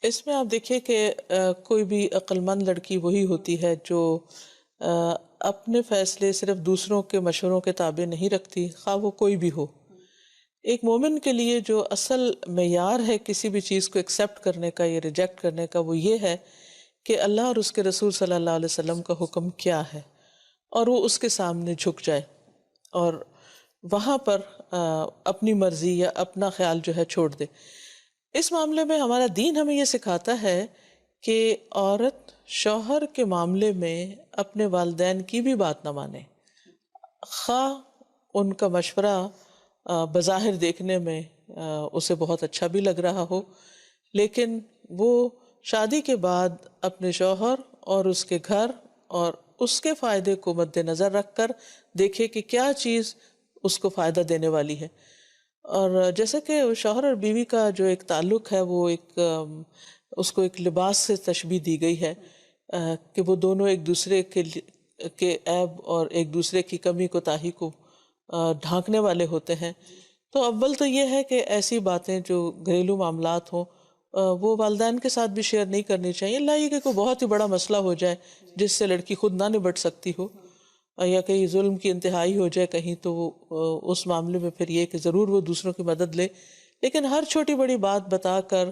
اس میں آپ دیکھیے کہ کوئی بھی عقل مند لڑکی وہی ہوتی ہے جو آ، اپنے فیصلے صرف دوسروں کے مشوروں کے تابع نہیں رکھتی، خواہ وہ کوئی بھی ہو۔ ایک مومن کے لیے جو اصل معیار ہے کسی بھی چیز کو ایکسیپٹ کرنے کا یا ریجیکٹ کرنے کا، وہ یہ ہے کہ اللہ اور اس کے رسول صلی اللہ علیہ وسلم کا حکم کیا ہے، اور وہ اس کے سامنے جھک جائے اور وہاں پر اپنی مرضی یا اپنا خیال جو ہے چھوڑ دے۔ اس معاملے میں ہمارا دین ہمیں یہ سکھاتا ہے کہ عورت شوہر کے معاملے میں اپنے والدین کی بھی بات نہ مانے، خواہ ان کا مشورہ بظاہر دیکھنے میں اسے بہت اچھا بھی لگ رہا ہو، لیکن وہ شادی کے بعد اپنے شوہر اور اس کے گھر اور اس کے فائدے کو مد نظر رکھ کر دیکھے کہ کیا چیز اس کو فائدہ دینے والی ہے۔ اور جیسے کہ شوہر اور بیوی کا جو ایک تعلق ہے، وہ ایک اس کو ایک لباس سے تشبیہ دی گئی ہے کہ وہ دونوں ایک دوسرے کے عیب اور ایک دوسرے کی کمی کوتاہی کو ڈھانکنے والے ہوتے ہیں۔ تو اول تو یہ ہے کہ ایسی باتیں جو گھریلو معاملات ہوں وہ والدین کے ساتھ بھی شیئر نہیں کرنی چاہیے، اللہ یہ کہ کوئی بہت ہی بڑا مسئلہ ہو جائے جس سے لڑکی خود نہ نبٹ سکتی ہو، یا کہیں ظلم کی انتہائی ہو جائے کہیں، تو اس معاملے میں پھر یہ کہ ضرور وہ دوسروں کی مدد لے، لیکن ہر چھوٹی بڑی بات بتا کر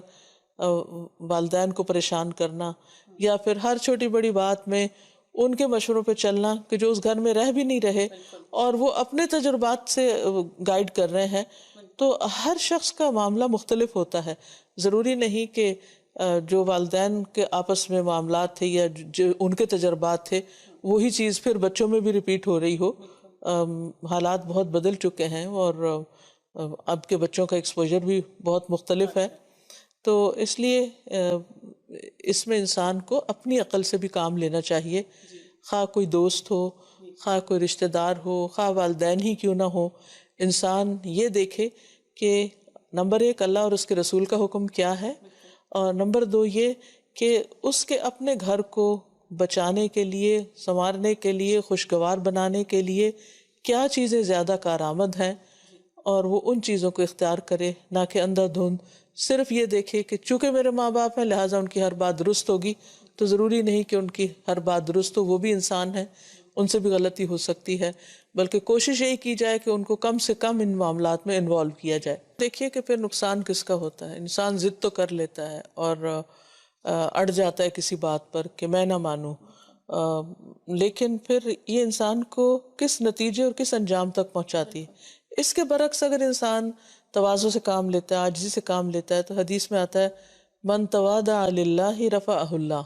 والدین کو پریشان کرنا، یا پھر ہر چھوٹی بڑی بات میں ان کے مشوروں پہ چلنا کہ جو اس گھر میں رہ بھی نہیں رہے اور وہ اپنے تجربات سے گائیڈ کر رہے ہیں، تو ہر شخص کا معاملہ مختلف ہوتا ہے۔ ضروری نہیں کہ جو والدین کے آپس میں معاملات تھے یا جو ان کے تجربات تھے وہی چیز پھر بچوں میں بھی ریپیٹ ہو رہی ہو۔ حالات بہت بدل چکے ہیں اور اب کے بچوں کا ایکسپوجر بھی بہت مختلف ہے، تو اس لیے اس میں انسان کو اپنی عقل سے بھی کام لینا چاہیے، خواہ کوئی دوست ہو، خواہ کوئی رشتہ دار ہو، خواہ والدین ہی کیوں نہ ہو۔ انسان یہ دیکھے کہ نمبر ایک اللہ اور اس کے رسول کا حکم کیا ہے، اور نمبر دو یہ کہ اس کے اپنے گھر کو بچانے کے لیے، سنوارنے کے لیے، خوشگوار بنانے کے لیے کیا چیزیں زیادہ کارآمد ہیں، اور وہ ان چیزوں کو اختیار کرے، نہ کہ اندھا دھند صرف یہ دیکھے کہ چونکہ میرے ماں باپ ہیں لہٰذا ان کی ہر بات درست ہوگی۔ تو ضروری نہیں کہ ان کی ہر بات درست ہو، وہ بھی انسان ہے، ان سے بھی غلطی ہو سکتی ہے، بلکہ کوشش یہی کی جائے کہ ان کو کم سے کم ان معاملات میں انوالو کیا جائے۔ دیکھیے کہ پھر نقصان کس کا ہوتا ہے، انسان ضد تو کر لیتا ہے اور اڑ جاتا ہے کسی بات پر کہ میں نہ مانوں، لیکن پھر یہ انسان کو کس نتیجے اور کس انجام تک پہنچاتی ہے۔ اس کے برعکس اگر انسان تواضع سے کام لیتا ہے، عاجزی سے کام لیتا ہے، تو حدیث میں آتا ہے من تواضع للہ رفعہ اللہ،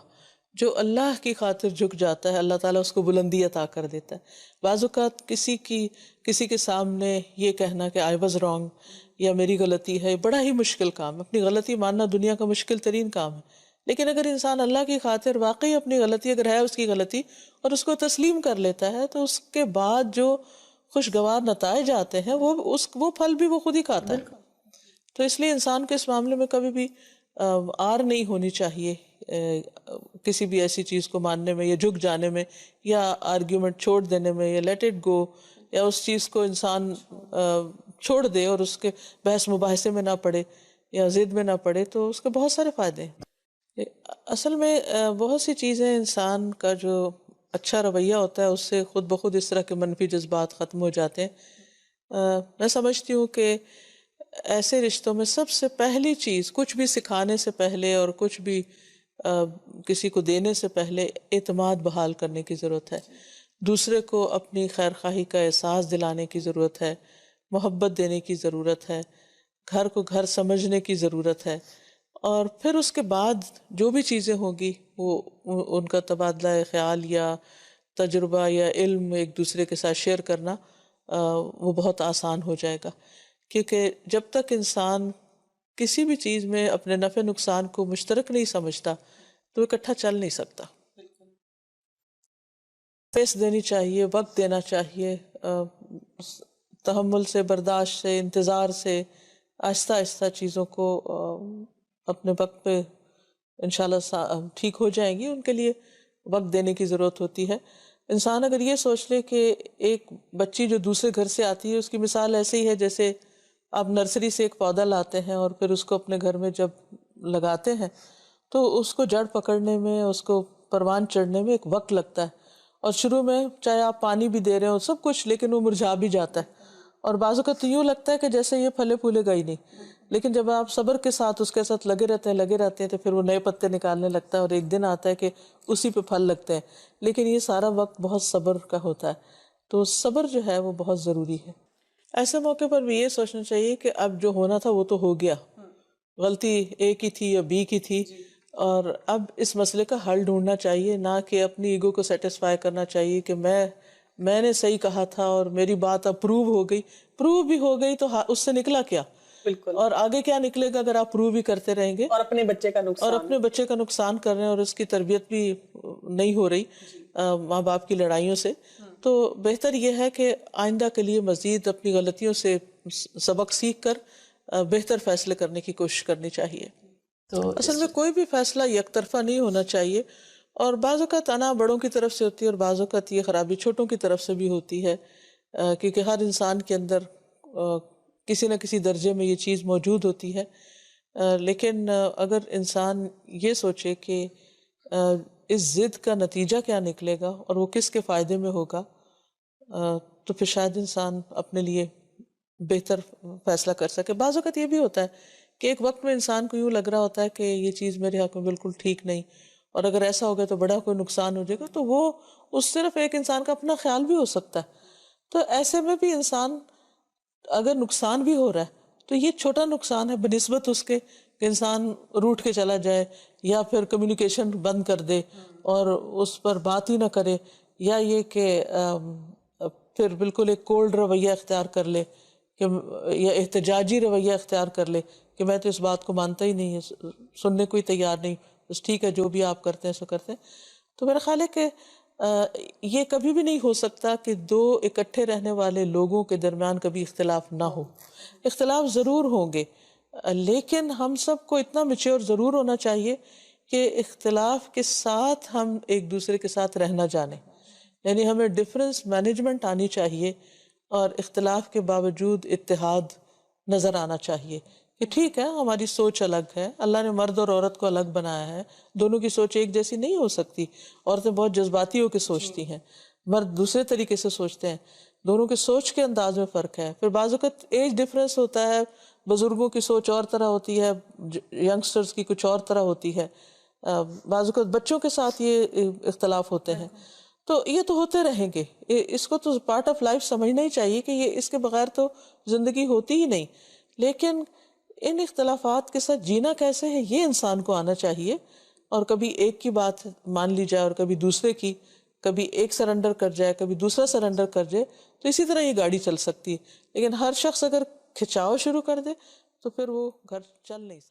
جو اللہ کی خاطر جھک جاتا ہے اللہ تعالیٰ اس کو بلندی عطا کر دیتا ہے۔ بعض اوقات کسی کے سامنے یہ کہنا کہ آئی واز رانگ یا میری غلطی ہے بڑا ہی مشکل کام ہے، اپنی غلطی ماننا دنیا کا مشکل ترین کام ہے، لیکن اگر انسان اللہ کی خاطر واقعی اپنی غلطی اگر ہے اس کی غلطی اور اس کو تسلیم کر لیتا ہے، تو اس کے بعد جو خوشگوار نتائج آتے ہیں وہ پھل بھی وہ خود ہی کھاتا ہے۔ تو اس لیے انسان کو اس معاملے میں کبھی بھی آر نہیں ہونی چاہیے کسی بھی ایسی چیز کو ماننے میں یا جھک جانے میں یا آرگیومنٹ چھوڑ دینے میں یا لیٹ اٹ گو، یا اس چیز کو انسان چھوڑ دے اور اس کے بحث مباحثے میں نہ پڑے یا ضد میں نہ پڑے، تو اس کے بہت سارے فائدے ہیں۔ اصل میں بہت سی چیزیں انسان کا جو اچھا رویہ ہوتا ہے اس سے خود بخود اس طرح کے منفی جذبات ختم ہو جاتے ہیں۔ میں سمجھتی ہوں کہ ایسے رشتوں میں سب سے پہلی چیز کچھ بھی سکھانے سے پہلے اور کچھ بھی کسی کو دینے سے پہلے اعتماد بحال کرنے کی ضرورت ہے، دوسرے کو اپنی خیر خواہی کا احساس دلانے کی ضرورت ہے، محبت دینے کی ضرورت ہے، گھر کو گھر سمجھنے کی ضرورت ہے، اور پھر اس کے بعد جو بھی چیزیں ہوں گی وہ ان کا تبادلہ خیال یا تجربہ یا علم ایک دوسرے کے ساتھ شیئر کرنا وہ بہت آسان ہو جائے گا، کیونکہ جب تک انسان کسی بھی چیز میں اپنے نفع نقصان کو مشترک نہیں سمجھتا تو اکٹھا چل نہیں سکتا۔ پیس دینی چاہیے، وقت دینا چاہیے، تحمل سے، برداشت سے، انتظار سے، آہستہ آہستہ چیزوں کو اپنے وقت پہ انشاءاللہ ٹھیک ہو جائیں گی، ان کے لیے وقت دینے کی ضرورت ہوتی ہے۔ انسان اگر یہ سوچ لے کہ ایک بچی جو دوسرے گھر سے آتی ہے اس کی مثال ایسے ہی ہے جیسے آپ نرسری سے ایک پودا لاتے ہیں اور پھر اس کو اپنے گھر میں جب لگاتے ہیں تو اس کو جڑ پکڑنے میں، اس کو پروان چڑھنے میں ایک وقت لگتا ہے، اور شروع میں چاہے آپ پانی بھی دے رہے ہو سب کچھ، لیکن وہ مرجھا بھی جاتا ہے، اور بعض اوقات یوں لگتا ہے کہ جیسے یہ پھلے پھولے گا ہی نہیں، لیکن جب آپ صبر کے ساتھ اس کے ساتھ لگے رہتے ہیں تو پھر وہ نئے پتے نکالنے لگتا ہے، اور ایک دن آتا ہے کہ اسی پہ پھل لگتے ہیں، لیکن یہ سارا وقت بہت صبر کا ہوتا ہے، تو صبر جو ہے وہ بہت ضروری ہے۔ ایسے موقع پر بھی یہ سوچنا چاہیے کہ اب جو ہونا تھا وہ تو ہو گیا، غلطی اے کی تھی یا بی کی تھی، اور اب اس مسئلے کا حل ڈھونڈنا چاہیے، نہ کہ اپنی ایگو کو سیٹسفائی کرنا چاہیے کہ میں نے صحیح کہا تھا اور میری بات اب پروو ہو گئی۔ پروو بھی ہو گئی تو اس سے نکلا کیا؟ بالکل، اور آگے کیا نکلے گا اگر آپ پروو بھی کرتے رہیں گے اور اپنے بچے کا اور نقصان، اپنے بچے کا نقصان کر رہے ہیں، اور اس کی تربیت بھی نہیں ہو رہی ماں باپ کی لڑائیوں سے۔ تو بہتر یہ ہے کہ آئندہ کے لیے مزید اپنی غلطیوں سے سبق سیکھ کر بہتر فیصلے کرنے کی کوشش کرنی چاہیے۔ تو اصل میں کوئی بھی فیصلہ یک طرفہ نہیں ہونا چاہیے، اور بعض اوقات انا بڑوں کی طرف سے ہوتی ہے، اور بعض اوقات یہ خرابی چھوٹوں کی طرف سے بھی ہوتی ہے، کیونکہ ہر انسان کے اندر کسی نہ کسی درجے میں یہ چیز موجود ہوتی ہے، لیکن اگر انسان یہ سوچے کہ اس ضد کا نتیجہ کیا نکلے گا اور وہ کس کے فائدے میں ہوگا، تو پھر شاید انسان اپنے لیے بہتر فیصلہ کر سکے۔ بعض اوقات یہ بھی ہوتا ہے کہ ایک وقت میں انسان کو یوں لگ رہا ہوتا ہے کہ یہ چیز میرے حق میں بالکل ٹھیک نہیں، اور اگر ایسا ہو گیا تو بڑا کوئی نقصان ہو جائے گا، تو وہ صرف ایک انسان کا اپنا خیال بھی ہو سکتا ہے۔ تو ایسے میں بھی انسان اگر نقصان بھی ہو رہا ہے تو یہ چھوٹا نقصان ہے بنسبت اس کے کہ انسان روٹ کے چلا جائے، یا پھر کمیونیکیشن بند کر دے اور اس پر بات ہی نہ کرے، یا یہ کہ پھر بالکل ایک کولڈ رویہ اختیار کر لے کہ یا احتجاجی رویہ اختیار کر لے کہ میں تو اس بات کو مانتا ہی نہیں ہے، سننے کو ہی تیار نہیں، بس ٹھیک ہے جو بھی آپ کرتے ہیں سو کرتے ہیں۔ تو میرا خیال ہے کہ یہ کبھی بھی نہیں ہو سکتا کہ دو اکٹھے رہنے والے لوگوں کے درمیان کبھی اختلاف نہ ہو۔ اختلاف ضرور ہوں گے، لیکن ہم سب کو اتنا میچور ضرور ہونا چاہیے کہ اختلاف کے ساتھ ہم ایک دوسرے کے ساتھ رہنا جانیں، یعنی ہمیں ڈفرینس مینجمنٹ آنی چاہیے، اور اختلاف کے باوجود اتحاد نظر آنا چاہیے کہ ٹھیک ہے ہماری سوچ الگ ہے، اللہ نے مرد اور عورت کو الگ بنایا ہے، دونوں کی سوچ ایک جیسی نہیں ہو سکتی، عورتیں بہت جذباتی ہو کے سوچتی ہیں، مرد دوسرے طریقے سے سوچتے ہیں، دونوں کے سوچ کے انداز میں فرق ہے۔ پھر بعض اوقات ایج ڈفرینس ہوتا ہے، بزرگوں کی سوچ اور طرح ہوتی ہے، ینگسٹرز کی کچھ اور طرح ہوتی ہے، بعض اوقات بچوں کے ساتھ یہ اختلاف ہوتے ہیں، تو یہ تو ہوتے رہیں گے، اس کو تو پارٹ آف لائف سمجھنا ہی چاہیے کہ یہ اس کے بغیر تو زندگی ہوتی ہی نہیں، لیکن ان اختلافات کے ساتھ جینا کیسے ہے یہ انسان کو آنا چاہیے، اور کبھی ایک کی بات مان لی جائے اور کبھی دوسرے کی، کبھی ایک سرنڈر کر جائے کبھی دوسرا سرنڈر کر جائے، تو اسی طرح یہ گاڑی چل سکتی ہے، لیکن ہر شخص اگر کھچاؤ شروع کر دے تو پھر وہ گھر چل نہیں سکتا۔